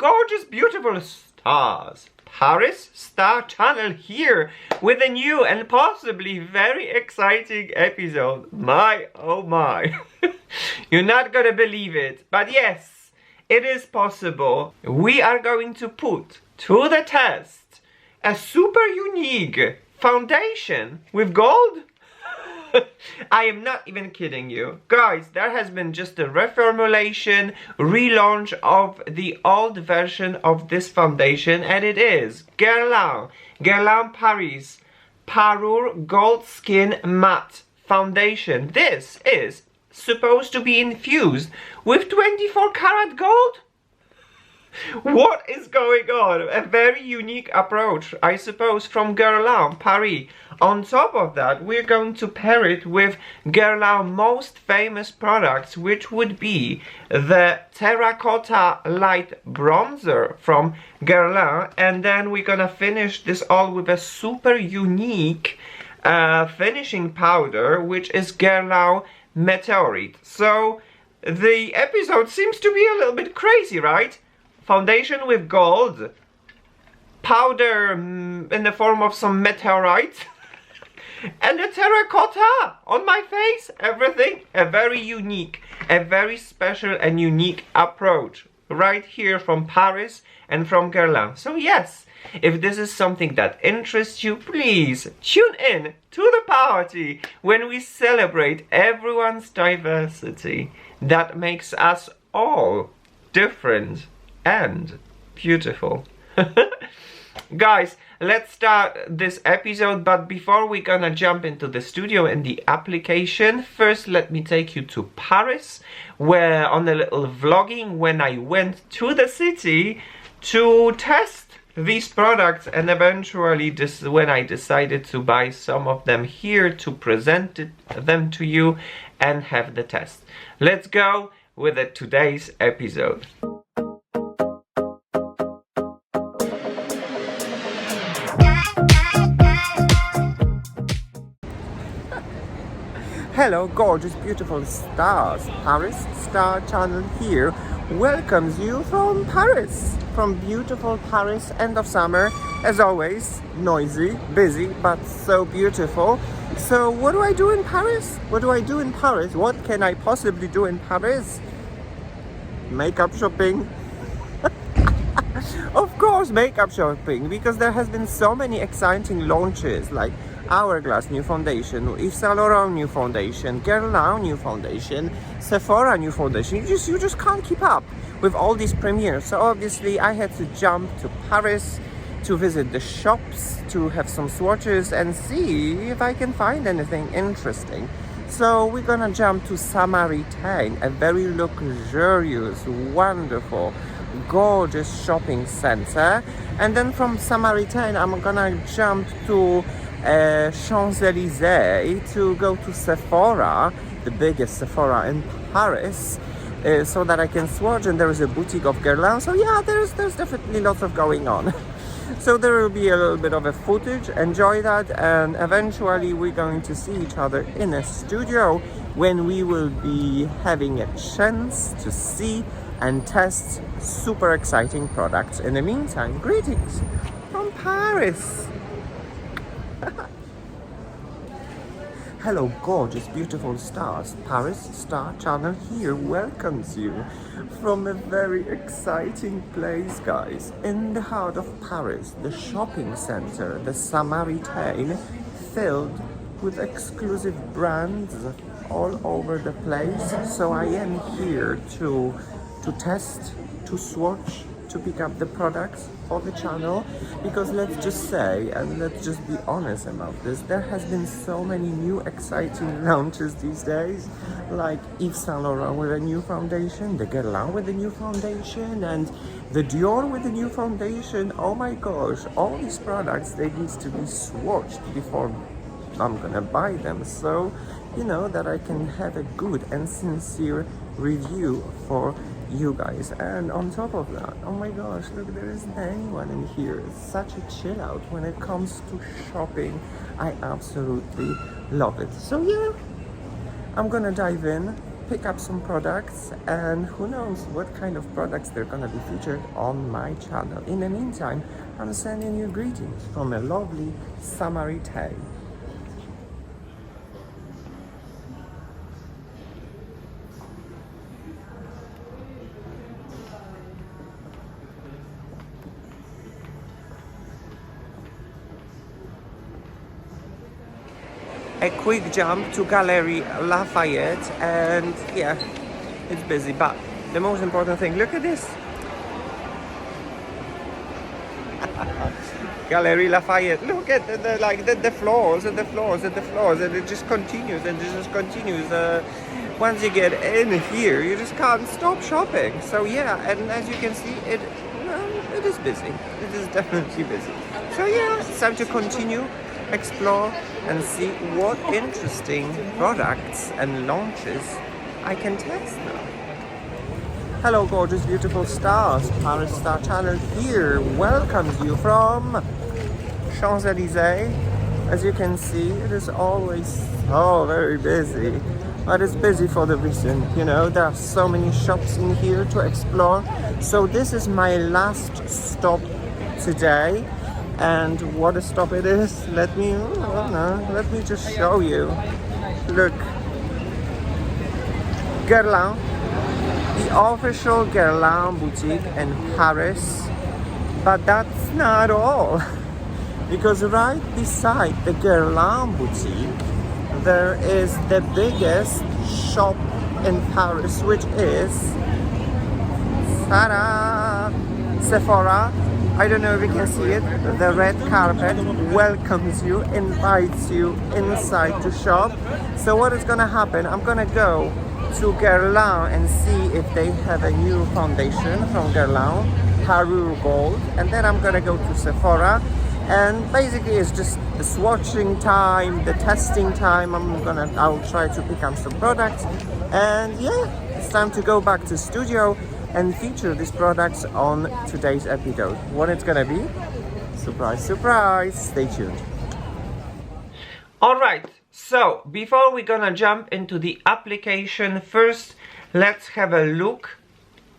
gorgeous, beautiful stars. Paris Star Channel here with a new and possibly very exciting episode. My, oh my. You're not gonna believe it, but yes, it is possible. We are going to put to the test a super unique foundation with gold. I am not even kidding you. Guys, there has been just a reformulation, relaunch of the old version of this foundation, and it is Guerlain Parure's Parure Gold Skin Matte Foundation. This is supposed to be infused with 24 karat gold. What is going on? A very unique approach, I suppose, from Guerlain Parure. On top of that, we're going to pair it with Guerlain's most famous products, which would be the Terracotta Light Bronzer from Guerlain. And then we're gonna finish this all with a super unique finishing powder, which is Guerlain Meteorite. So, the episode seems to be a little bit crazy, right? Foundation with gold, powder in the form of some meteorites, and a terracotta on my face. Everything a very unique, a very special and unique approach right here from Paris and from Guerlain. So yes, if this is something that interests you, please tune in to the party when we celebrate everyone's diversity that makes us all different and beautiful. Guys, let's start this episode, but before we're gonna jump into the studio and the application, first let me take you to Paris, where on a little vlogging when I went to the city to test these products, and eventually this when I decided to buy some of them here to present them to you and have the test. Let's go with today's episode. Hello, gorgeous, beautiful stars. Paris Star Channel here welcomes you from Paris, from beautiful Paris, end of summer. As always, noisy, busy, but so beautiful. So what do I do in Paris? What do I do in Paris? What can I possibly do in Paris? Makeup shopping. Of course, makeup shopping, because there has been so many exciting launches like Hourglass new foundation, Yves Saint Laurent new foundation, Guerlain new foundation, Sephora new foundation. You just can't keep up with all these premieres. So obviously I had to jump to Paris to visit the shops, to have some swatches and see if I can find anything interesting. So we're gonna jump to Saint-Martin, a very luxurious, wonderful, gorgeous shopping center. And then from Saint-Martin I'm gonna jump to Champs-Élysées to go to Sephora, the biggest Sephora in Paris, so that I can swatch. And there is a boutique of Guerlain. So yeah, there's definitely lots of going on. So there will be a little bit of a footage. Enjoy that, and eventually we're going to see each other in a studio when we will be having a chance to see and test super exciting products. In the meantime, greetings from Paris. Hello, gorgeous, beautiful stars. Paris Star Channel here welcomes you from a very exciting place, guys. In the heart of Paris, the shopping center, the Saint-Martin, filled with exclusive brands all over the place. So I am here to test, to swatch, to pick up the products for the channel, because let's just say, and let's just be honest about this, there has been so many new exciting launches these days, like Yves Saint Laurent with a new foundation, the Guerlain with a new foundation, and the Dior with a new foundation. Oh my gosh, all these products, they need to be swatched before I'm gonna buy them, so you know that I can have a good and sincere review for you guys. And on top of that, oh my gosh, look, there isn't anyone in here. It's such a chill out when it comes to shopping. I absolutely love it. So yeah, I'm gonna dive in pick up some products, and who knows what kind of products they're gonna be featured on my channel. In the meantime, I'm sending you greetings from a lovely summery day. A quick jump to Galerie Lafayette, and yeah, it's busy, but the most important thing, look at this. Galerie Lafayette, look at the floors and the floors and the floors, and it just continues and it just continues. Once you get in here, you just can't stop shopping. So yeah, and as you can see, it is busy. It is definitely busy. So yeah, it's time to continue, explore, and see what interesting products and launches I can test now. Hello gorgeous beautiful stars, Paris Star Channel here welcomes you from Champs-Élysées. As you can see, it is always so very busy, but it's busy for the reason, you know, there are so many shops in here to explore. So this is my last stop today. And what a stop it is, let me just show you. Look, Guerlain, the official Guerlain boutique in Paris. But that's not all, because right beside the Guerlain boutique, there is the biggest shop in Paris, which is Sephora. I don't know if you can see it. The red carpet welcomes you, invites you inside to shop. So what is gonna happen? I'm gonna go to Guerlain and see if they have a new foundation from Guerlain, Parure Gold, and then I'm gonna go to Sephora. And basically it's just the swatching time, the testing time. I'll try to pick up some products, and yeah, it's time to go back to studio and feature these products on today's episode. What it's gonna be? Surprise, surprise! Stay tuned. Alright, so before we're gonna jump into the application, first let's have a look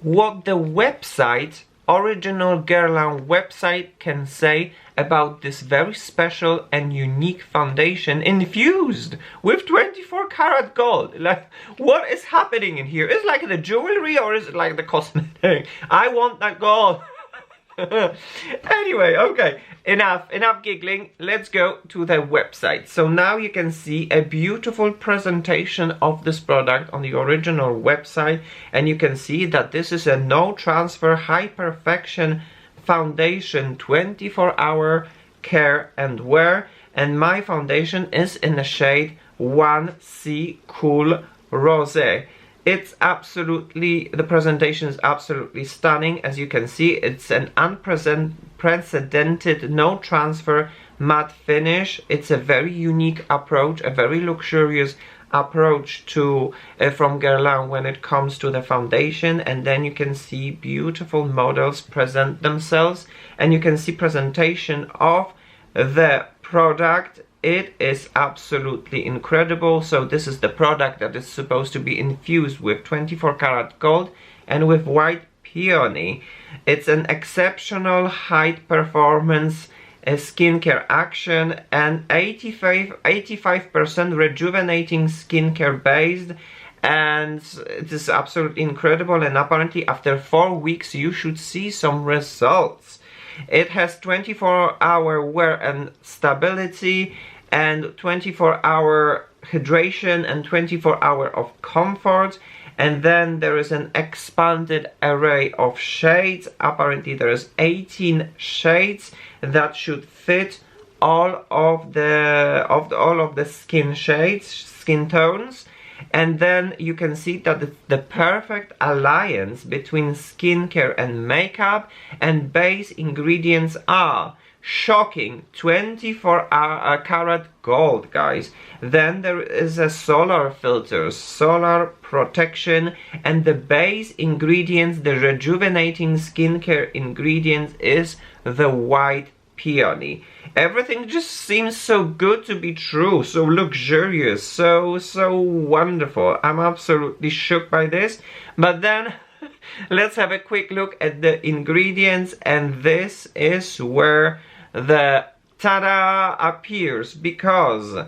what the website, original Guerlain website, can say about this very special and unique foundation infused with 24 karat gold. Like, what is happening in here? Is it like the jewelry or is it like the cosmetic? I want that gold. Anyway, okay, enough giggling. Let's go to the website. So now you can see a beautiful presentation of this product on the original website, and you can see that this is a no transfer high perfection foundation, 24-hour care and wear, and my foundation is in the shade 1C Cool Rosé. It's absolutely, the presentation is absolutely stunning. As you can see, it's an unprecedented no transfer matte finish. It's a very unique approach, a very luxurious approach to from Guerlain when it comes to the foundation. And then you can see beautiful models present themselves, and you can see presentation of the product. It is absolutely incredible. So this is the product that is supposed to be infused with 24 karat gold and with white peony. It's an exceptional high performance skincare action and 85% rejuvenating skincare based, and it is absolutely incredible. And apparently after 4 weeks you should see some results. It has 24-hour wear and stability, and 24-hour hydration, and 24-hour of comfort. And then there is an expanded array of shades. Apparently there is 18 shades that should fit all of the skin shades, skin tones. And then you can see that it's the perfect alliance between skincare and makeup, and base ingredients are shocking 24 karat gold, guys. Then there is a solar filter, solar protection, and the base ingredients, the rejuvenating skincare ingredients, is the white peony. Everything just seems so good to be true, so luxurious, so wonderful. I'm absolutely shook by this. But then let's have a quick look at the ingredients, and this is where the ta-da appears, because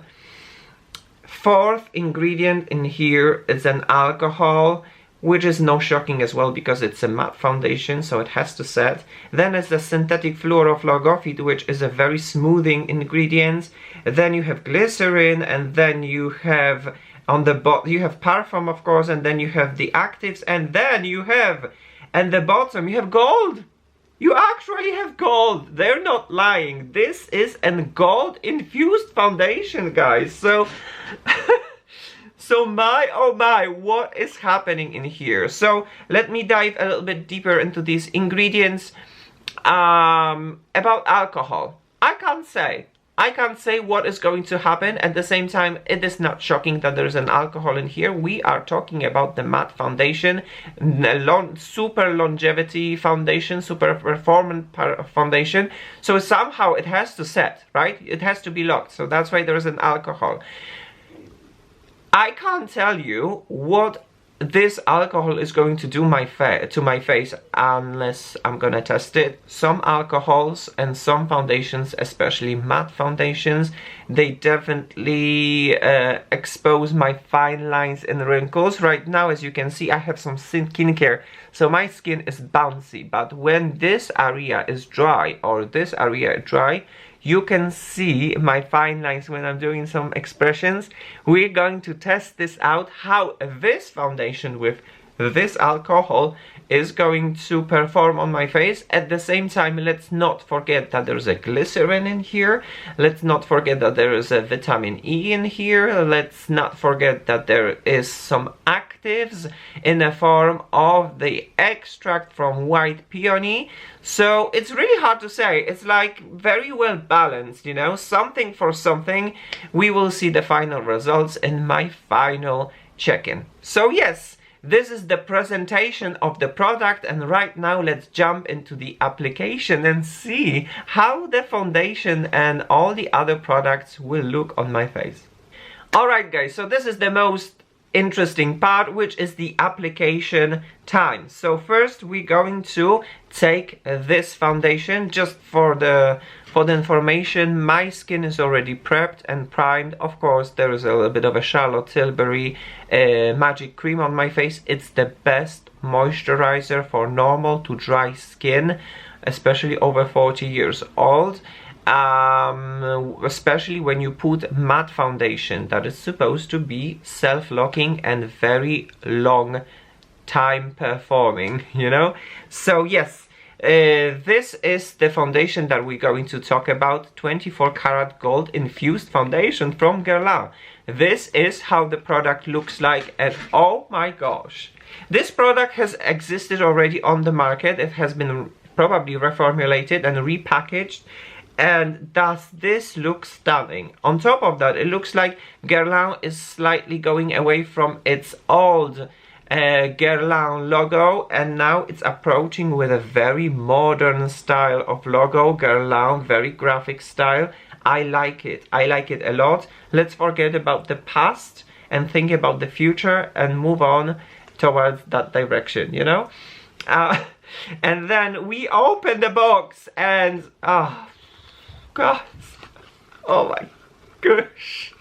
fourth ingredient in here is an alcohol, which is no shocking as well because it's a matte foundation, so it has to set. Then is the synthetic fluoroflogophyte, which is a very smoothing ingredient. Then you have glycerin, and then you have on the bottom you have parfum, of course, and then you have the actives, and then you have at the bottom you have gold. You actually have gold. They're not lying. This is a gold infused foundation, guys. So so my, oh my, what is happening in here? So let me dive a little bit deeper into these ingredients. About alcohol, I can't say what is going to happen. At the same time, it is not shocking that there is an alcohol in here. We are talking about the matte foundation, super longevity foundation, super performance foundation. So somehow it has to set, right? It has to be locked. So that's why there is an alcohol. I can't tell you what this alcohol is going to do to my face unless I'm gonna test it. Some alcohols and some foundations, especially matte foundations, they definitely expose my fine lines and wrinkles. Right now, as you can see, I have some skincare, so my skin is bouncy, but when this area is dry, or this area is dry, you can see my fine lines when I'm doing some expressions. We're going to test this out, how this foundation with this alcohol is going to perform on my face. At the same time, let's not forget that there's a glycerin in here. Let's not forget that there is a vitamin E in here. Let's not forget that there is some actives in the form of the extract from white peony. So it's really hard to say. It's like very well balanced, you know, something for something. We will see the final results in my final check-in. So yes, this is the presentation of the product, and right now let's jump into the application and see how the foundation and all the other products will look on my face. Alright guys, so this is the most interesting part, which is the application time. So first we're going to take this foundation. Just for the information, my skin is already prepped and primed. Of course, there is a little bit of a Charlotte Tilbury magic cream on my face. It's the best moisturizer for normal to dry skin, especially over 40 years old. Especially when you put matte foundation that is supposed to be self-locking and very long time performing, you know. So yes, this is the foundation that we're going to talk about, 24 karat gold infused foundation from Guerlain. This is how the product looks like, and oh my gosh, this product has existed already on the market. It has been probably reformulated and repackaged. And does this look stunning? On top of that, it looks like Guerlain is slightly going away from its old Guerlain logo, and now it's approaching with a very modern style of logo. Guerlain, very graphic style. I like it. I like it a lot. Let's forget about the past and think about the future and move on towards that direction, you know? And then we open the box and guys, oh my gosh.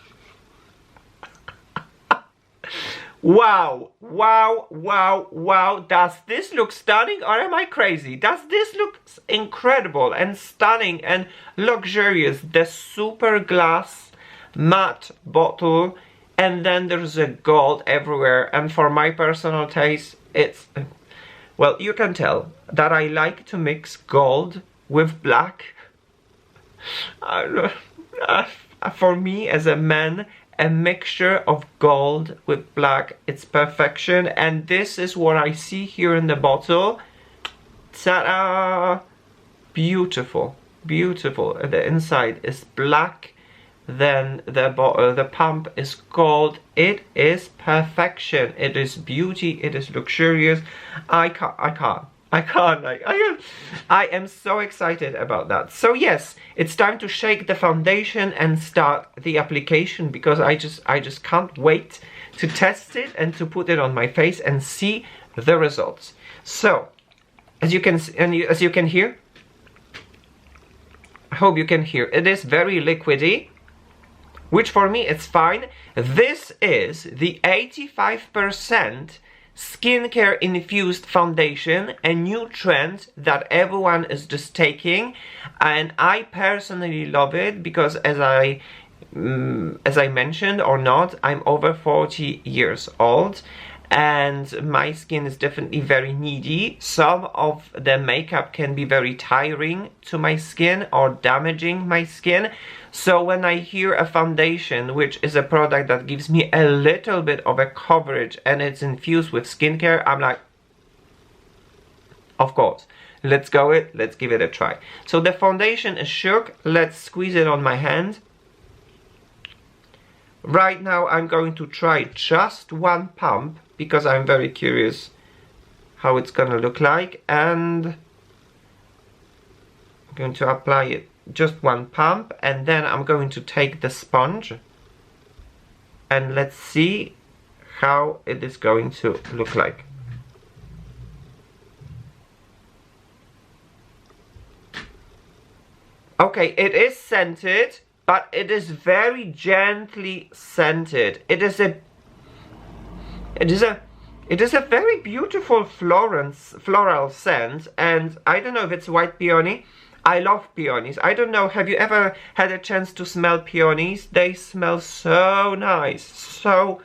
Wow, wow, wow, wow. Does this look stunning, or am I crazy? Does this look incredible and stunning and luxurious? The super glass matte bottle, and then there's a gold everywhere. And for my personal taste, it's, well, you can tell that I like to mix gold with black. For me as a man, a mixture of gold with black, it's perfection. And this is what I see here in the bottle. Ta-da! Beautiful, beautiful. The inside is black, then the pump is gold. It is perfection. It is beauty. It is luxurious. I I can't, like, I am so excited about that. So yes, it's time to shake the foundation and start the application, because I just can't wait to test it and to put it on my face and see the results. So, as you can hear, I hope you can hear, it is very liquidy, which for me it's fine. This is the 85% skincare infused foundation, a new trend that everyone is just taking, and I personally love it because as I mentioned or not, I'm over 40 years old and my skin is definitely very needy. Some of the makeup can be very tiring to my skin or damaging my skin. So when I hear a foundation, which is a product that gives me a little bit of a coverage and it's infused with skincare, I'm like, of course, let's give it a try. So the foundation is shook. Let's squeeze it on my hand. Right now I'm going to try just one pump because I'm very curious how it's gonna look like, and I'm going to apply it just one pump, and then I'm going to take the sponge and let's see how it is going to look like. Okay, it is scented, but it is very gently scented. It is a very beautiful floral scent, and I don't know if it's white peony. I love peonies. I don't know, have you ever had a chance to smell peonies? They smell so nice, so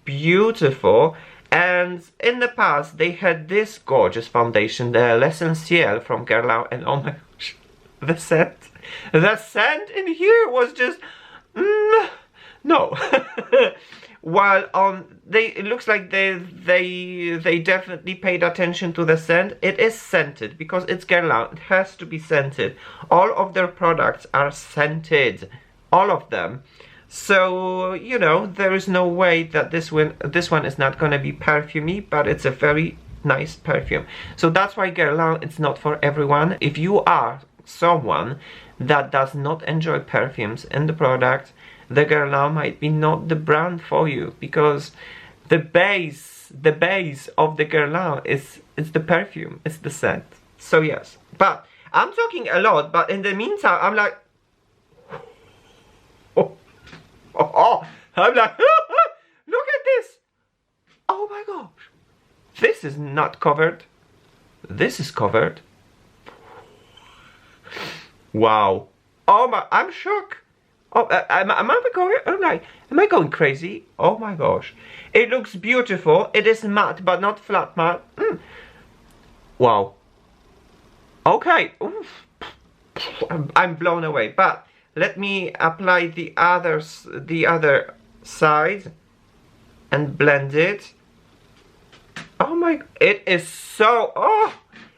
beautiful. And in the past they had this gorgeous foundation, the L'Essentiel from Guerlain, and oh my gosh, the scent in here was just no. While it looks like they definitely paid attention to the scent. It is scented because it's Guerlain. It has to be scented. All of their products are scented, all of them. So you know there is no way that this one is not gonna be perfumey, but it's a very nice perfume. So that's why Guerlain, it's not for everyone. If you are someone that does not enjoy perfumes in the product, the Guerlain might be not the brand for you, because the base of the Guerlain is the perfume, it's the scent. So yes, but I'm talking a lot, but in the meantime I'm like I'm like look at this, oh my gosh, this is not covered, this is covered. Wow, oh my, I'm shocked. Oh, am I going crazy? Oh my gosh. It looks beautiful. It is matte, but not flat matte. Wow. Okay. Oof. I'm blown away. But let me apply the other side and blend it. Oh my, it is so, oh,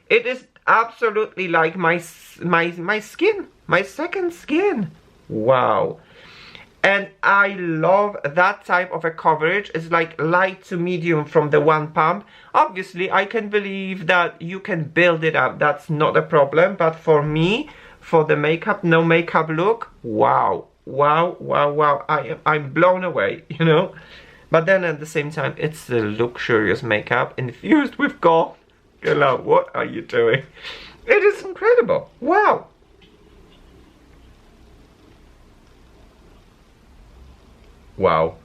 it is absolutely like my skin, my second skin. Wow. And I love that type of a coverage. It's like light to medium from the one pump. Obviously I can believe that you can build it up, that's not a problem, but for me, for the makeup, no makeup look, wow, wow, wow, wow, I'm blown away, you know. But then at the same time, it's the luxurious makeup infused with gold. Hello, what are you doing? It is incredible. Wow. Wow.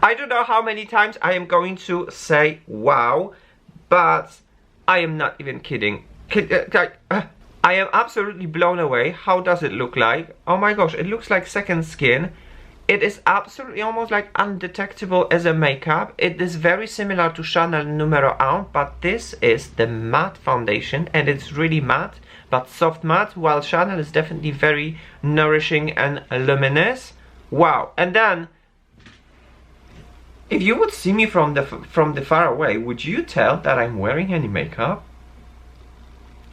I don't know how many times I am going to say wow, but I am not even kidding. I am absolutely blown away. How does it look like? Oh my gosh, it looks like second skin. It is absolutely almost like undetectable as a makeup. It is very similar to Chanel Numero 1, but this is the matte foundation, and it's really matte, but soft matte, while Chanel is definitely very nourishing and luminous. Wow. And then if you would see me from the far away, would you tell that I'm wearing any makeup?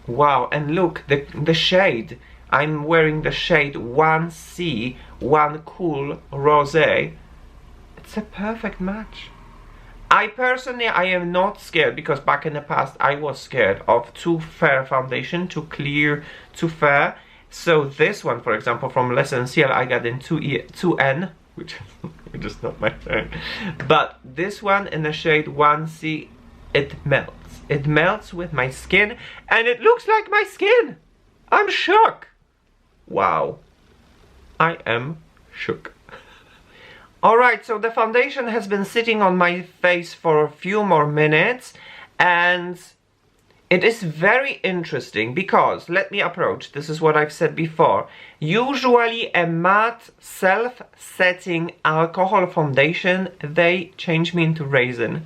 Wow. And look, the shade, I'm wearing the shade 1C, One Cool Rosé. It's a perfect match. I personally, I am not scared, because back in the past I was scared of too fair foundation, too clear, too fair. So this one, for example, from L'Essentiel, I got in 2N, which is not my thing. But this one in the shade 1C, it melts. It melts with my skin, and it looks like my skin. I'm shook. Wow. I am shook. Alright, so the foundation has been sitting on my face for a few more minutes, and it is very interesting because, let me approach, this is what I've said before. Usually a matte self-setting alcohol foundation, they change me into raisin.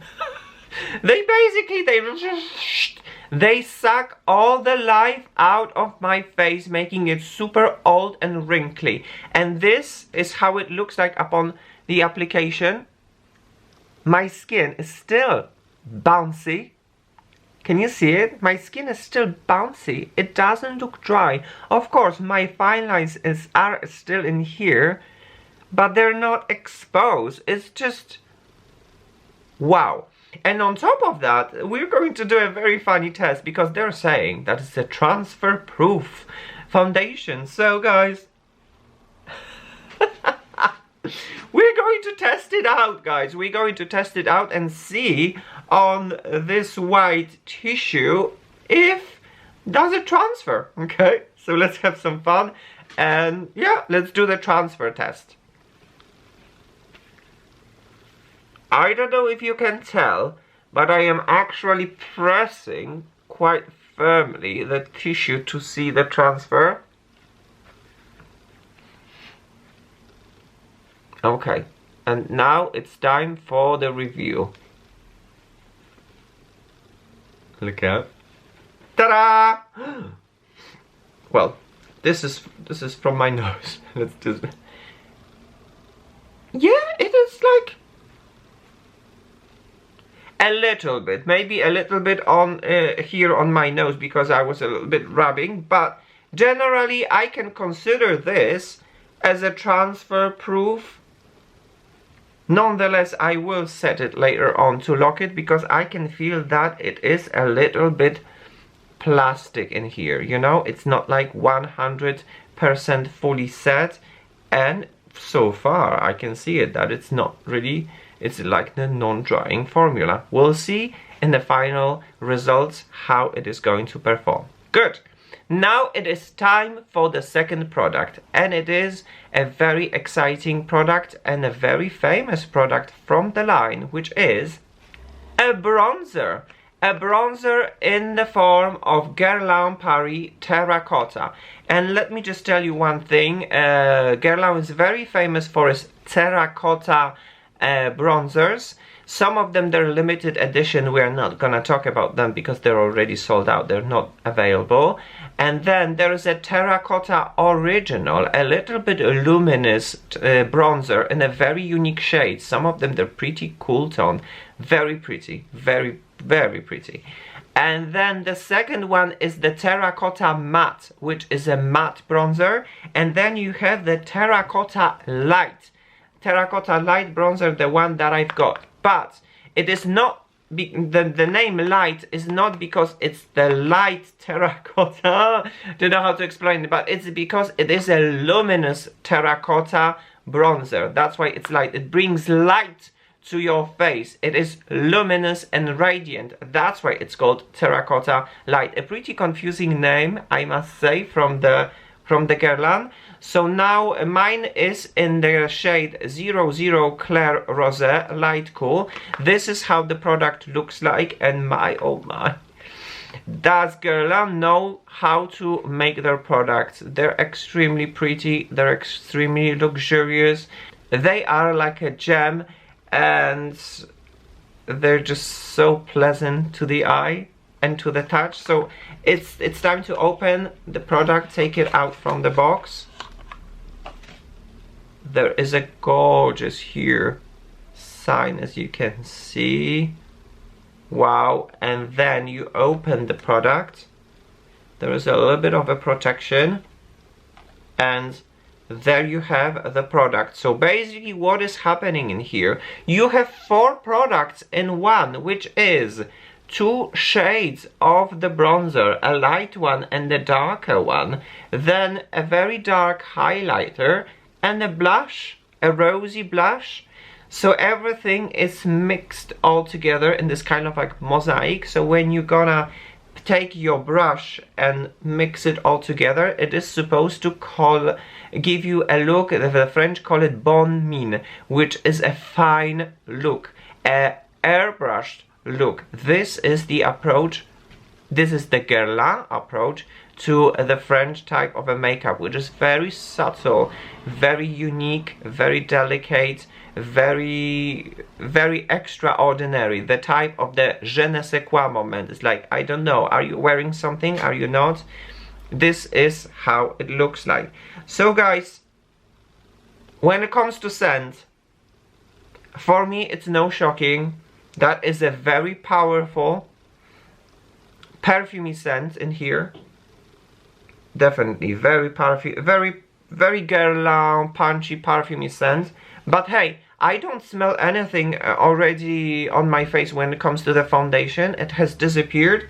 They suck all the life out of my face, making it super old and wrinkly. And this is how it looks like upon the application. My skin is still bouncy. Can you see it? My skin is still bouncy. It doesn't look dry. Of course, my fine lines are still in here, but they're not exposed. It's just wow. And on top of that, we're going to do a very funny test, because they're saying that it's a transfer proof foundation. So guys, we're going to test it out, guys. We're going to test it out and see on this white tissue if does it transfer. Okay, so let's have some fun, and yeah, let's do the transfer test. I don't know if you can tell, but I am actually pressing quite firmly the tissue to see the transfer. Okay, and now it's time for the review. Look out. Ta-da! Well, this is from my nose. Let's just... Yeah, it is like a little bit, maybe a little bit on here on my nose, because I was a little bit rubbing, but generally I can consider this as a transfer proof. Nonetheless, I will set it later on to lock it, because I can feel that it is a little bit plastic in here, you know, it's not like 100% fully set, and so far I can see it that it's not really, it's like the non-drying formula. We'll see in the final results how it is going to perform. Good. Now it is time for the second product, and it is a very exciting product and a very famous product from the line, which is a bronzer. A bronzer in the form of Guerlain Parure Terracotta. And let me just tell you one thing, Guerlain is very famous for his terracotta bronzers. Some of them, they're limited edition. We're not gonna talk about them because they're already sold out. They're not available. And then there is a Terracotta original, a little bit luminous bronzer in a very unique shade. Some of them, they're pretty cool tone. Very pretty. Very, very pretty. And then the second one is the Terracotta Matte, which is a matte bronzer. And then you have the Terracotta Light. Terracotta Light bronzer, the one that I've got. But it is not, the name light is not because it's the light terracotta. Don't know how to explain it, but it's because it is a luminous terracotta bronzer. That's why it's light. It brings light to your face. It is luminous and radiant. That's why it's called Terracotta Light. A pretty confusing name, I must say, from the Guerlain. So now mine is in the shade 00 Clair Rosé, light cool. This is how the product looks like, and my oh my, does Guerlain know how to make their products? They're extremely pretty, they're extremely luxurious, they are like a gem, and they're just so pleasant to the eye and to the touch. So it's time to open the product, take it out from the box. There is a gorgeous here sign, as you can see. Wow. And then you open the product. There is a little bit of a protection, and there you have the product. So basically what is happening in here, you have 4 products in one, which is 2 shades of the bronzer, a light one and a darker one, then a very dark highlighter and a blush, a rosy blush. So everything is mixed all together in this kind of like mosaic. So when you're gonna take your brush and mix it all together, it is supposed to give you a look, the French call it bon mine, which is a fine look, a airbrushed look. This is the approach, this is the Guerlain approach to the French type of a makeup, which is very subtle, very unique, very delicate, very extraordinary. The type of the je ne sais quoi moment. It's like, I don't know, are you wearing something, are you not? This is how it looks like. So guys, when it comes to scent, for me it's no shocking. That is a very powerful perfumey scent in here. Definitely very very Guerlain punchy perfumey scent. But hey, I don't smell anything already on my face when it comes to the foundation. It has disappeared.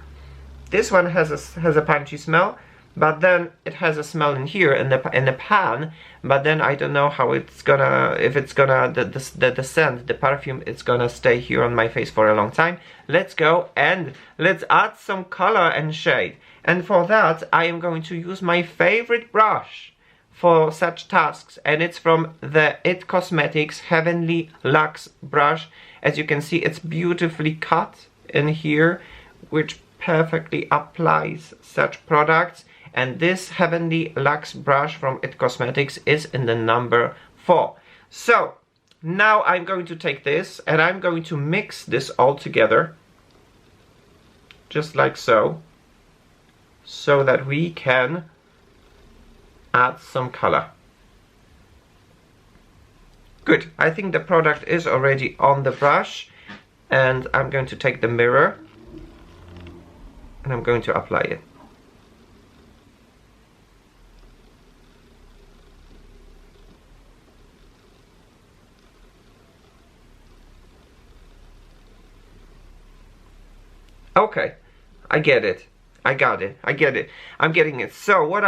This one has a punchy smell, but then it has a smell in here in the pan. But then I don't know how it's gonna, if it's gonna, the scent, the perfume, it's gonna stay here on my face for a long time. Let's go and let's add some color and shade. And for that, I am going to use my favorite brush for such tasks, and it's from the IT Cosmetics Heavenly Luxe brush. As you can see, it's beautifully cut in here, which perfectly applies such products. And this Heavenly Luxe brush from IT Cosmetics is in the number 4. So now I'm going to take this and I'm going to mix this all together, just like so, so that we can add some color. Good, I think the product is already on the brush, and I'm going to take the mirror and I'm going to apply it. Okay, I get it. I got it. I get it. I'm getting it. So what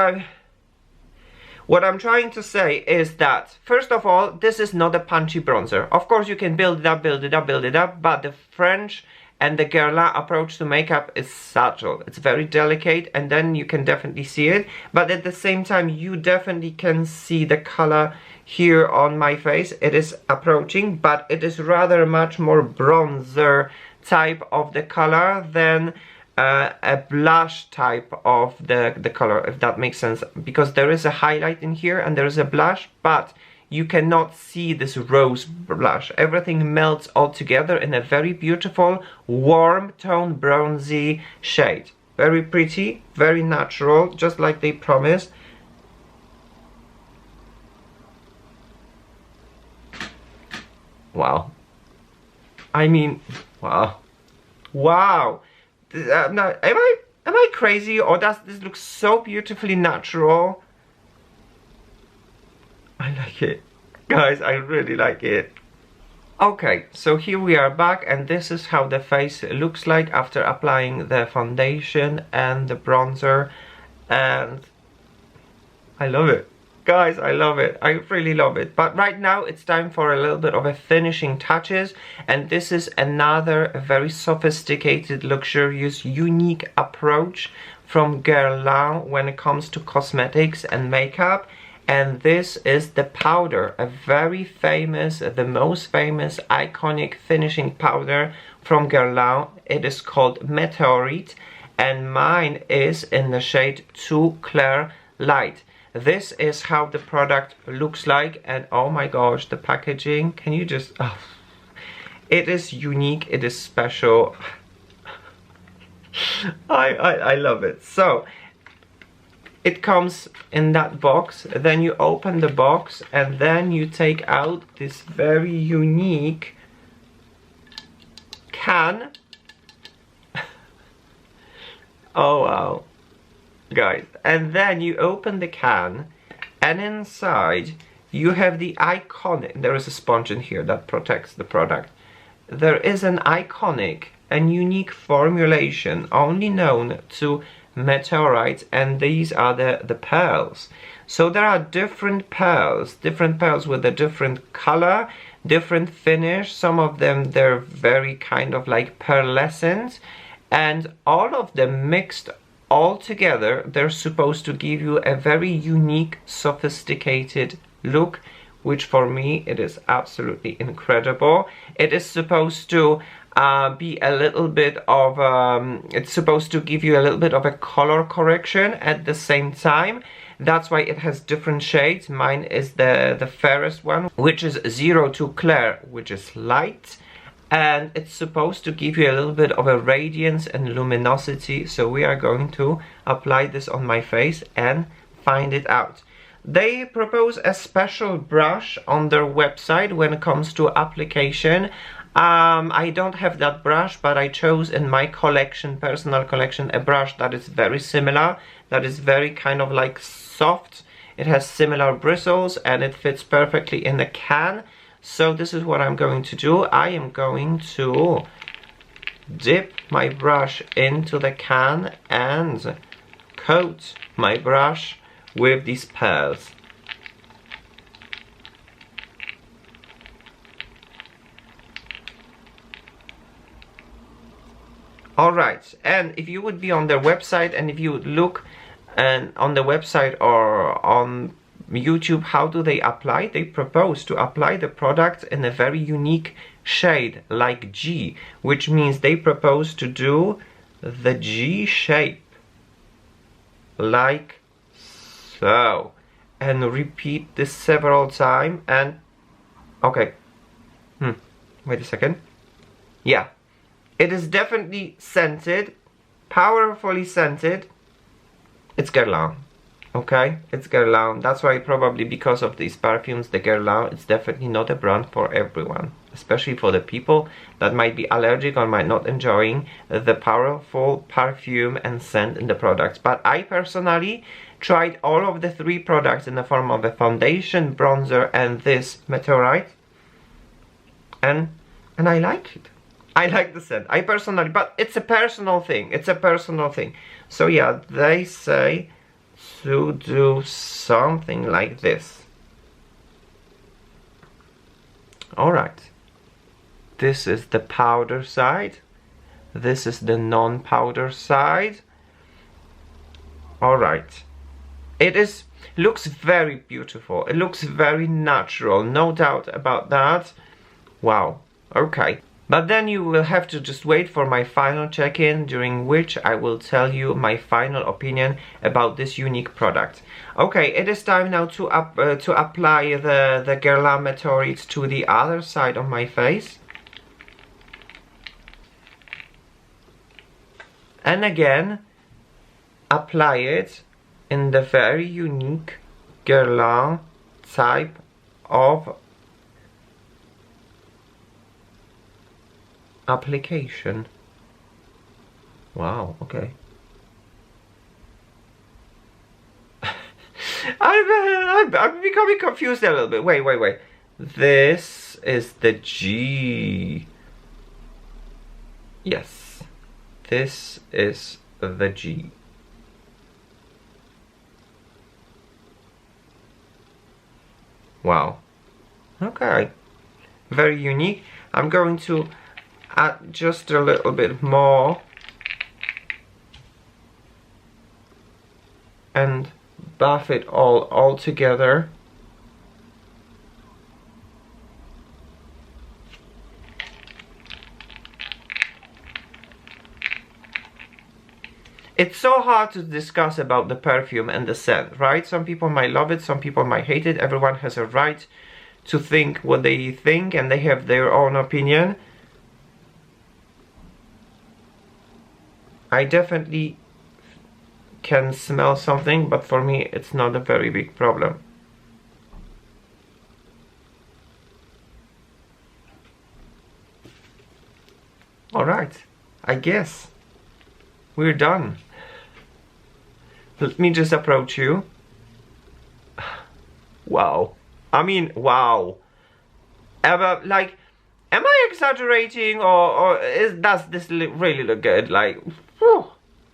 I'm trying to say is that, first of all, this is not a punchy bronzer. Of course, you can build it up, build it up, build it up, but the French and the Guerlain approach to makeup is subtle. It's very delicate, and then you can definitely see it. But at the same time, you definitely can see the color here on my face. It is approaching, but it is rather much more bronzer type of the color than a blush type of the color, if that makes sense, because there is a highlight in here and there is a blush, but you cannot see this rose blush. Everything melts all together in a very beautiful warm tone bronzy shade. Very pretty, very natural, just like they promised. Wow. I mean, wow. Wow. Now, am I crazy, or does this look so beautifully natural? I like it. Guys, I really like it. Okay, so here we are back, and this is how the face looks like after applying the foundation and the bronzer, and I love it. Guys, I love it. I really love it. But right now it's time for a little bit of a finishing touches, and this is another very sophisticated, luxurious, unique approach from Guerlain when it comes to cosmetics and makeup. And this is the powder, a very famous, the most famous, iconic finishing powder from Guerlain. It is called Meteorite, and mine is in the shade Too Clair Light. This is how the product looks like, and oh my gosh, the packaging, can you just, oh, it is unique, it is special. I love it. So it comes in that box, then you open the box and then you take out this very unique can. Oh wow, guys, and then you open the can And inside you have the iconic, there is a sponge in here that protects the product. There is an iconic and unique formulation only known to Meteorites, and these are the pearls. So there are different pearls with a different color, different finish. Some of them, they're very kind of like pearlescent, and all of them mixed all together, they're supposed to give you a very unique, sophisticated look, which for me, it is absolutely incredible. It is supposed to be a little bit of, it's supposed to give you a little bit of a color correction at the same time. That's why it has different shades. Mine is the fairest one, which is 0 to Clair, which is light. And it's supposed to give you a little bit of a radiance and luminosity. So we are going to apply this on my face and find it out. They propose a special brush on their website when it comes to application. I don't have that brush, but I chose in my collection, personal collection, a brush that is very similar, that is very kind of like soft. It has similar bristles and it fits perfectly in the can. So this is what I'm going to do. I am going to dip my brush into the can and coat my brush with these pearls. Alright, and if you would be on their website, and if you would look on the website or on YouTube, how do they apply? They propose to apply the product in a very unique shade, like G, which means they propose to do the G shape, like so, and repeat this several times. And okay, wait a second. Yeah, it is definitely scented, powerfully scented. It's Guerlain. Okay, it's Guerlain. That's why probably because of these perfumes, the Guerlain, it's definitely not a brand for everyone. Especially for the people that might be allergic or might not enjoying the powerful perfume and scent in the products. But I personally tried all of the 3 products in the form of a foundation, bronzer, and this Meteorite. And I like it. I like the scent. I personally, but it's a personal thing. It's a personal thing. So yeah, they say to do something like this. Alright. This is the powder side. This is the non-powder side. Alright. It looks very beautiful. It looks very natural. No doubt about that. Wow. Okay. But then you will have to just wait for my final check-in, during which I will tell you my final opinion about this unique product. Okay, it is time now to apply the Guerlain Meteorites to the other side of my face. And again, apply it in the very unique Guerlain type of application. Wow, okay. I'm becoming confused a little bit. Wait. This is the G. Yes. This is the G. Wow. Okay. Very unique. I'm going to add just a little bit more and buff it all together. It's so hard to discuss about the perfume and the scent, right? Some people might love it, some people might hate it. Everyone has a right to think what they think, and they have their own opinion. I definitely can smell something, but for me it's not a very big problem. Alright, I guess we're done. Let me just approach you. Wow. I mean, wow. Like, am I exaggerating, or does this really look good? Like, whew,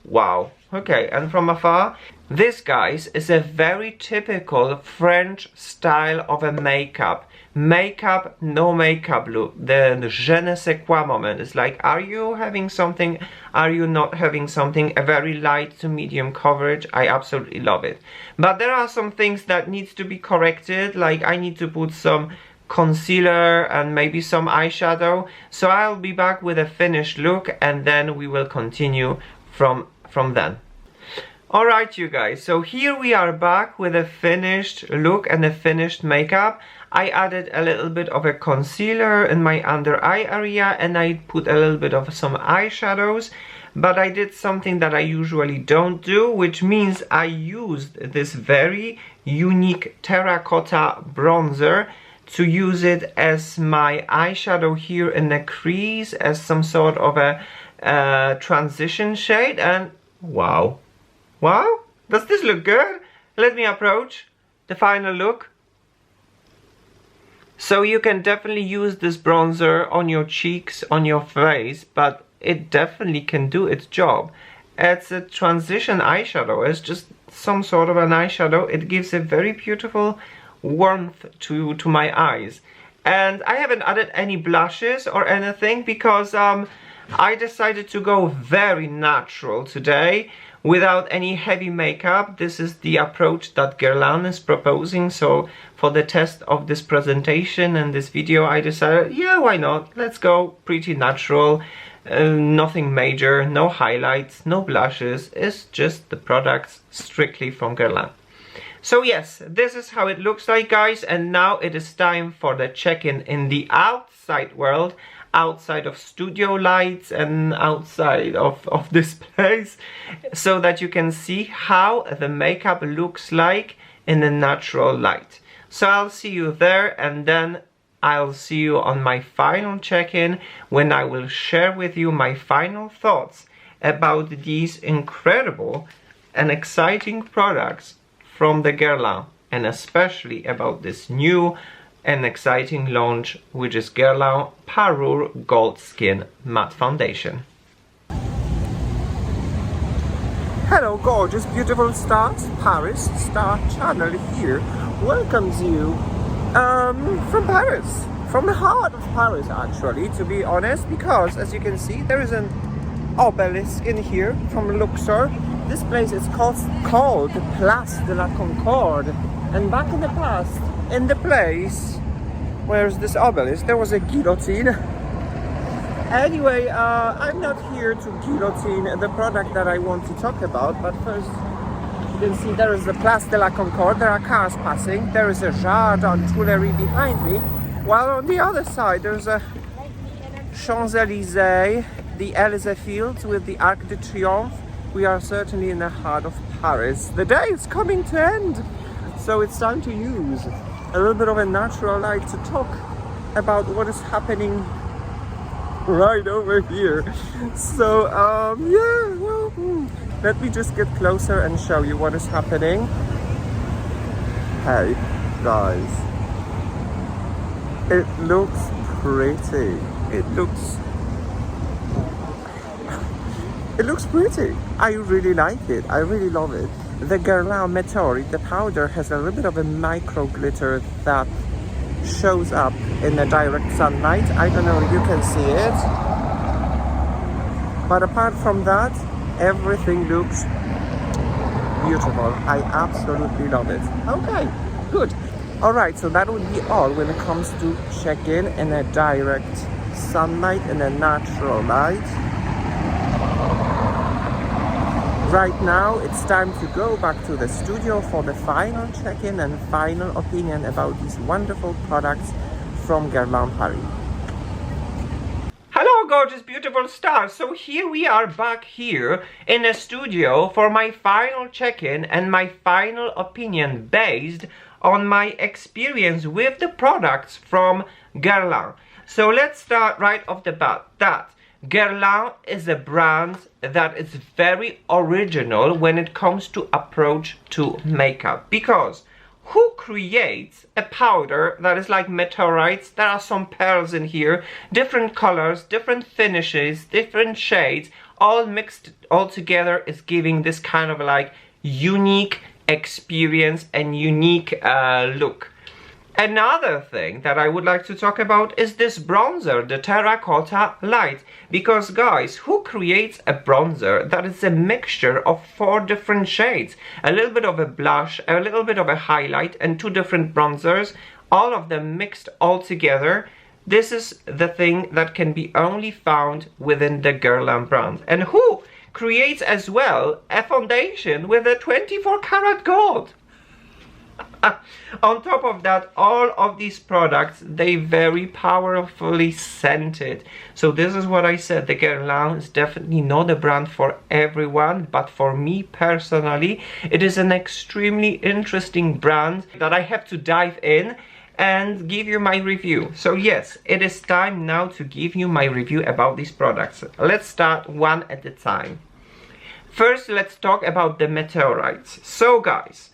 wow. Okay, and from afar, this, guys, is a very typical French style of a makeup. Makeup, no makeup look. The je ne sais quoi moment. It's like, are you having something? Are you not having something? A very light to medium coverage. I absolutely love it. But there are some things that needs to be corrected. Like, I need to put some concealer and maybe some eyeshadow. So I'll be back with a finished look, and then we will continue from then. Alright, you guys, so here we are back with a finished look and a finished makeup. I added a little bit of a concealer in my under eye area, and I put a little bit of some eyeshadows, but I did something that I usually don't do, which means I used this very unique Terracotta bronzer to use it as my eyeshadow here in the crease, as some sort of a transition shade. And wow. Wow, does this look good? Let me approach the final look. So you can definitely use this bronzer on your cheeks, on your face, but it definitely can do its job. It's a transition eyeshadow. It's just some sort of an eyeshadow. It gives a very beautiful warmth to my eyes. And I haven't added any blushes or anything because I decided to go very natural today, without any heavy makeup. This is the approach that Guerlain is proposing. So for the test of this presentation and this video, I decided, yeah, why not? Let's go pretty natural. Nothing major, no highlights, no blushes. It's just the products strictly from Guerlain. So yes, this is how it looks like, guys. And now it is time for the check-in in the outside world, outside of studio lights and outside of this place, so that you can see how the makeup looks like in the natural light. So I'll see you there, and then I'll see you on my final check-in, when I will share with you my final thoughts about these incredible and exciting products from the Guerlain, and especially about this new and exciting launch, which is Guerlain Parure Gold Skin Matte Foundation. Hello, gorgeous, beautiful stars. Paris Star Channel here welcomes you from Paris, from the heart of Paris, actually, to be honest, because as you can see, there is an obelisk in here from Luxor. This place is called Place de la Concorde, and back in the past, in the place where's this obelisk, there was a guillotine. Anyway, I'm not here to guillotine the product that I want to talk about, but first, you can see there is the Place de la Concorde. There are cars passing. There is a Jardin Tuileries behind me, while on the other side there's a Champs-Élysées, the Élysée Fields with the Arc de Triomphe. We are certainly in the heart of Paris. The day is coming to end, so it's time to use a little bit of a natural light to talk about what is happening right over here. So yeah, well, let me just get closer and show you what is happening. Hey guys, it looks pretty. It looks pretty. I really like it. I really love it. The Guerlain Meteorite, the powder, has a little bit of a micro glitter that shows up in the direct sunlight. I don't know if you can see it, but apart from that, everything looks beautiful. I absolutely love it. Okay, good. Alright, so that would be all when it comes to check-in in a direct sunlight, in a natural light. Right now, it's time to go back to the studio for the final check-in and final opinion about these wonderful products from Guerlain Parure. Hello, gorgeous, beautiful stars. So here we are back here in the studio for my final check-in and my final opinion based on my experience with the products from Guerlain. So let's start right off the bat that Guerlain is a brand that is very original when it comes to approach to makeup, because who creates a powder that is like meteorites. There are some pearls in here, different colors, different finishes, different shades, all mixed all together is giving this kind of like unique experience and unique look. Another thing that I would like to talk about is this bronzer, the Terracotta Light. Because guys, who creates a bronzer that is a mixture of 4 different shades? A little bit of a blush, a little bit of a highlight, and 2 different bronzers, all of them mixed all together. This is the thing that can be only found within the Guerlain brand. And who creates as well a foundation with a 24 karat gold? On top of that, all of these products, they very powerfully scented. So this is what I said, the Guerlain is definitely not a brand for everyone, but for me personally, it is an extremely interesting brand that I have to dive in and give you my review. So yes, it is time now to give you my review about these products. Let's start one at a time. First, let's talk about the Meteorites. So guys,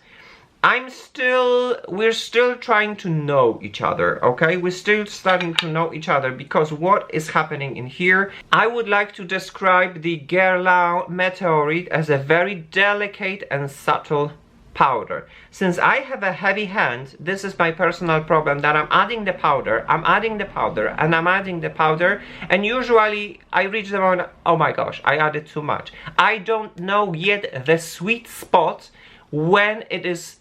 we're still trying to know each other, okay? We're still starting to know each other, because what is happening in here, I would like to describe the Guerlain Meteorite as a very delicate and subtle powder. Since I have a heavy hand, this is my personal problem, that I'm adding the powder, and I'm adding the powder, and usually I reach the moment, oh my gosh, I added too much. I don't know yet the sweet spot when it is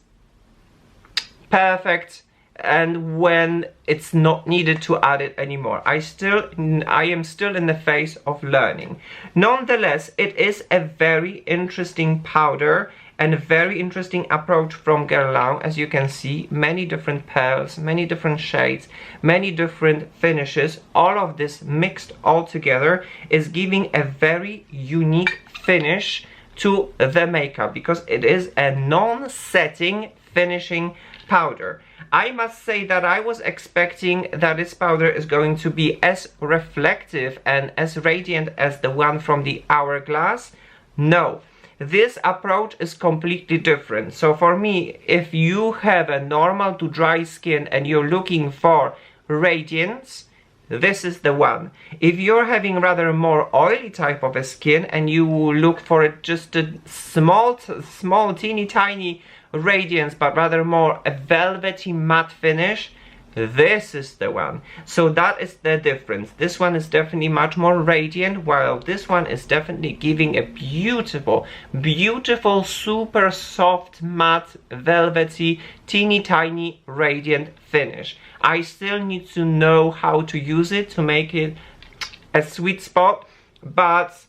perfect and when it's not needed to add it anymore. I am still in the phase of learning. Nonetheless, it is a very interesting powder and a very interesting approach from Guerlain. As you can see, many different pearls, many different shades, many different finishes, all of this mixed all together is giving a very unique finish to the makeup, because it is a non-setting finishing powder. I must say that I was expecting that this powder is going to be as reflective and as radiant as the one from the Hourglass. No, this approach is completely different. So for me, if you have a normal to dry skin and you're looking for radiance, this is the one. If you're having rather more oily type of a skin and you look for just a small teeny tiny radiance, but rather more a velvety matte finish, this is the one. So that is the difference. This one is definitely much more radiant, while this one is definitely giving a beautiful super soft matte velvety teeny tiny radiant finish. I still need to know how to use it to make it a sweet spot, but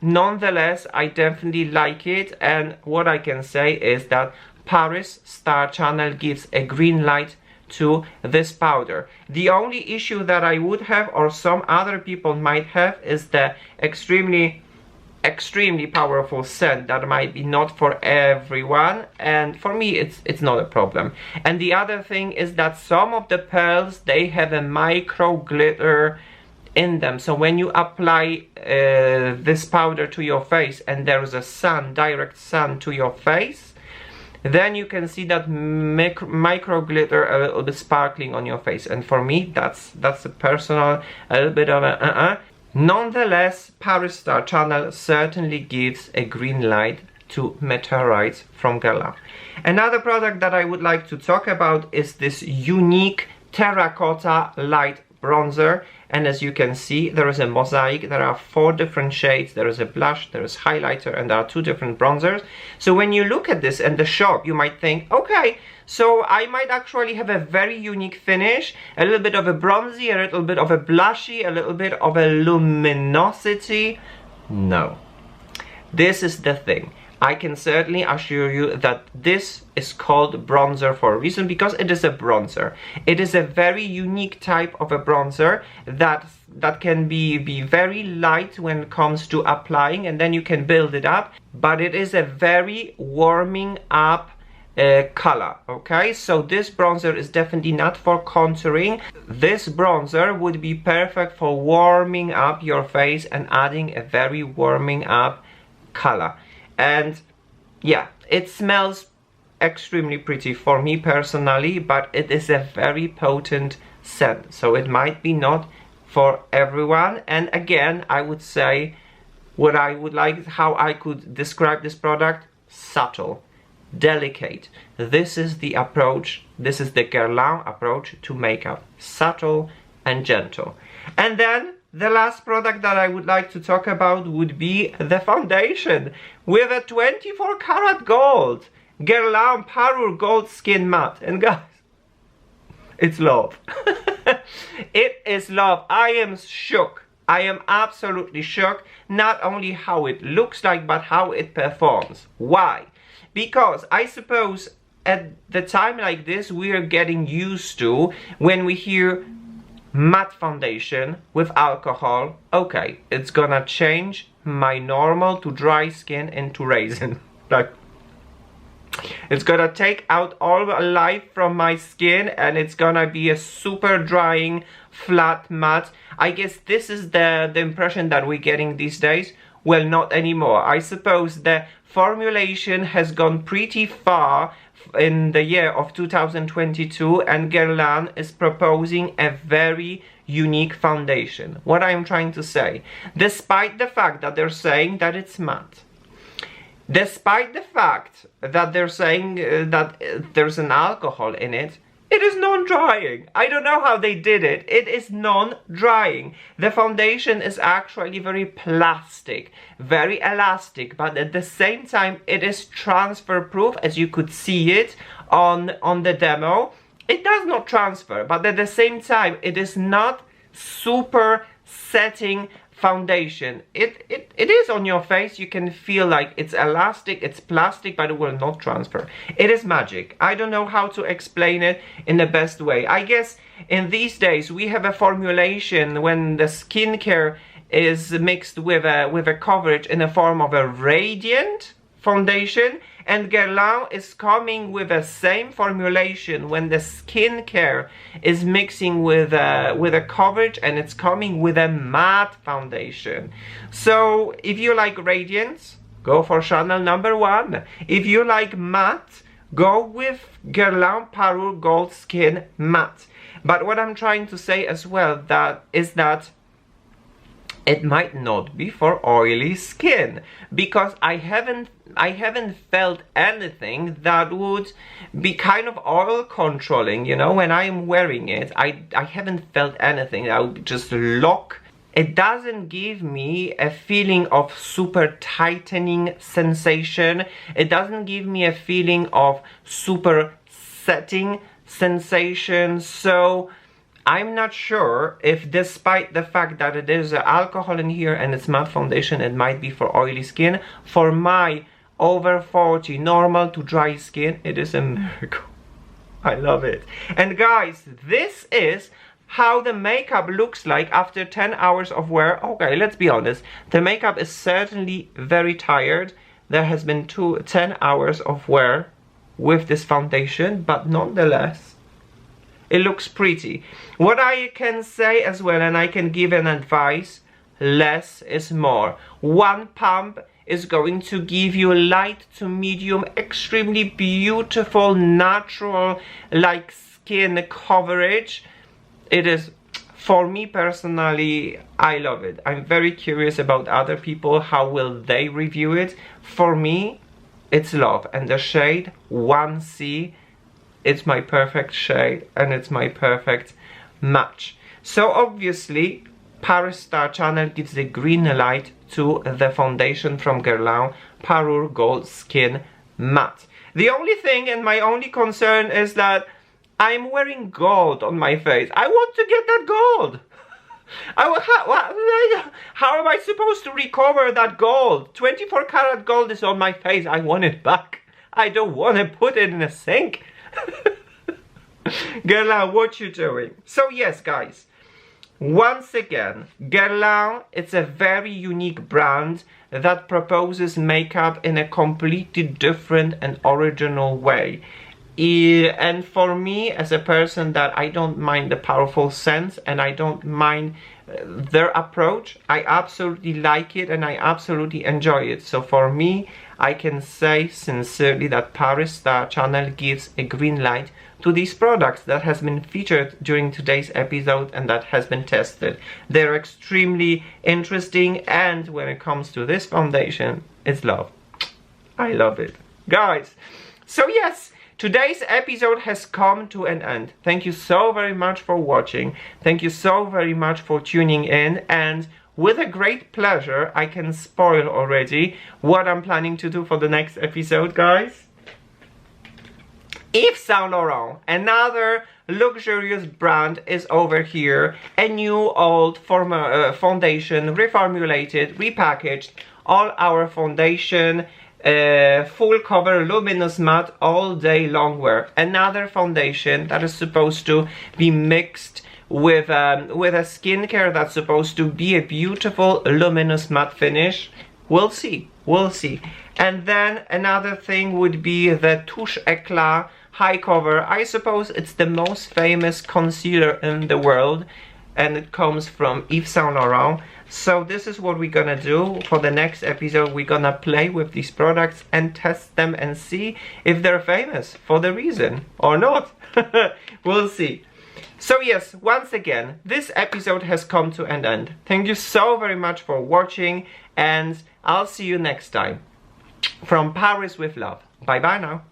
nonetheless I definitely like it. And what I can say is that Paris Star Channel gives a green light to this powder. The only issue that I would have, or some other people might have, is the extremely powerful scent that might be not for everyone, and for me it's not a problem. And the other thing is that some of the pearls, they have a micro glitter in them, so when you apply this powder to your face and there is a direct sun to your face, then you can see that micro glitter a little bit sparkling on your face, and for me that's a personal, a little bit of a Nonetheless, Paris Star Channel certainly gives a green light to Meteorites from Guerlain. Another product that I would like to talk about is this unique Terracotta light bronzer, and as you can see, there is a mosaic. There are 4 different shades. There is a blush, there is highlighter, and there are 2 different bronzers. So when you look at this in the shop, you might think, okay, so I might actually have a very unique finish, a little bit of a bronzy, a little bit of a blushy, a little bit of a luminosity. No, this is the thing. I can certainly assure you that this is called bronzer for a reason, because it is a bronzer. It is a very unique type of a bronzer that can be very light when it comes to applying, and then you can build it up, but it is a very warming up color. Okay, so this bronzer is definitely not for contouring. This bronzer would be perfect for warming up your face and adding a very warming up color. And yeah, it smells extremely pretty for me personally, but it is a very potent scent, so it might be not for everyone. And again, I would say what I would like, how I could describe this product: subtle, delicate. This is the approach, this is the Guerlain approach to makeup: subtle and gentle. And then the last product that I would like to talk about would be the foundation with a 24 karat gold Guerlain Parure Gold Skin Matte. And guys, it's love. It is love. I am shook. I am absolutely shook. Not only how it looks like, but how it performs. Why? Because I suppose at the time like this, we are getting used to, when we hear matte foundation with alcohol, okay, it's gonna change my normal to dry skin into raisin. Like, it's gonna take out all the life from my skin, and it's gonna be a super drying, flat matte. I guess this is the impression that we're getting these days. Well, not anymore. I suppose the formulation has gone pretty far in the year of 2022, and Guerlain is proposing a very unique foundation. What I'm trying to say, despite the fact that they're saying that it's matte, despite the fact that they're saying that there's an alcohol in it, it is non-drying. I don't know how they did it. It is non-drying. The foundation is actually very plastic, very elastic, but at the same time it is transfer proof, as you could see it on the demo. It does not transfer, but at the same time it is not super setting foundation. It is on your face. You can feel like it's elastic, it's plastic, but it will not transfer. It is magic. I don't know how to explain it in the best way. I guess in these days we have a formulation when the skincare is mixed with a coverage in the form of a radiant foundation, and Guerlain is coming with the same formulation when the skincare is mixing with a coverage, and it's coming with a matte foundation. So if you like radiance, go for Chanel #1. If you like matte, go with Guerlain Parure Gold Skin Matte. But what I'm trying to say as well is that it might not be for oily skin, because I haven't felt anything that would be kind of oil controlling, you know, when I'm wearing it. I haven't felt anything that would just lock. It doesn't give me a feeling of super tightening sensation. It doesn't give me a feeling of super setting sensation. So I'm not sure if, despite the fact that it is alcohol in here and it's matte foundation, it might be for oily skin. For my over 40 normal to dry skin, it is a miracle. I love it. And guys, this is how the makeup looks like after 10 hours of wear. Okay, let's be honest. The makeup is certainly very tired. There has been 10 hours of wear with this foundation, but nonetheless, it looks pretty. What I can say as well, and I can give an advice, less is more. One pump is going to give you light to medium, extremely beautiful, natural, like skin coverage. It is, for me personally, I love it. I'm very curious about other people, how will they review it. For me, it's love. And the shade 1C, it's my perfect shade, and it's my perfect match. So obviously, Paris Star Channel gives the green light to the foundation from Guerlain Parure Gold Skin Matte. The only thing and my only concern is that I'm wearing gold on my face. I want to get that gold. How am I supposed to recover that gold? 24 karat gold is on my face. I want it back. I don't want to put it in a sink. Guerlain, what you doing? So yes, guys, once again, Guerlain, it's a very unique brand that proposes makeup in a completely different and original way. And for me, as a person that I don't mind the powerful scents and I don't mind their approach, I absolutely like it and I absolutely enjoy it. So for me, I can say sincerely that Parure Star channel gives a green light to these products that has been featured during today's episode and that has been tested. They're extremely interesting, and when it comes to this foundation, it's love. I love it. Guys, so yes, today's episode has come to an end. Thank you so very much for watching. Thank you so very much for tuning in, and with a great pleasure, I can spoil already what I'm planning to do for the next episode, guys. Yves Saint Laurent, another luxurious brand, is over here. A new old foundation, reformulated, repackaged. All our foundation, full cover luminous matte, all day long wear. Another foundation that is supposed to be mixed with a skincare that's supposed to be a beautiful luminous matte finish. We'll see, we'll see. And then another thing would be the Touche Eclat high cover. I suppose it's the most famous concealer in the world, and it comes from Yves Saint Laurent. So this is what we're gonna do for the next episode. We're gonna play with these products and test them and see if they're famous for the reason or not. We'll see. So yes, once again, this episode has come to an end. Thank you so very much for watching, and I'll see you next time. From Paris with love. Bye bye now.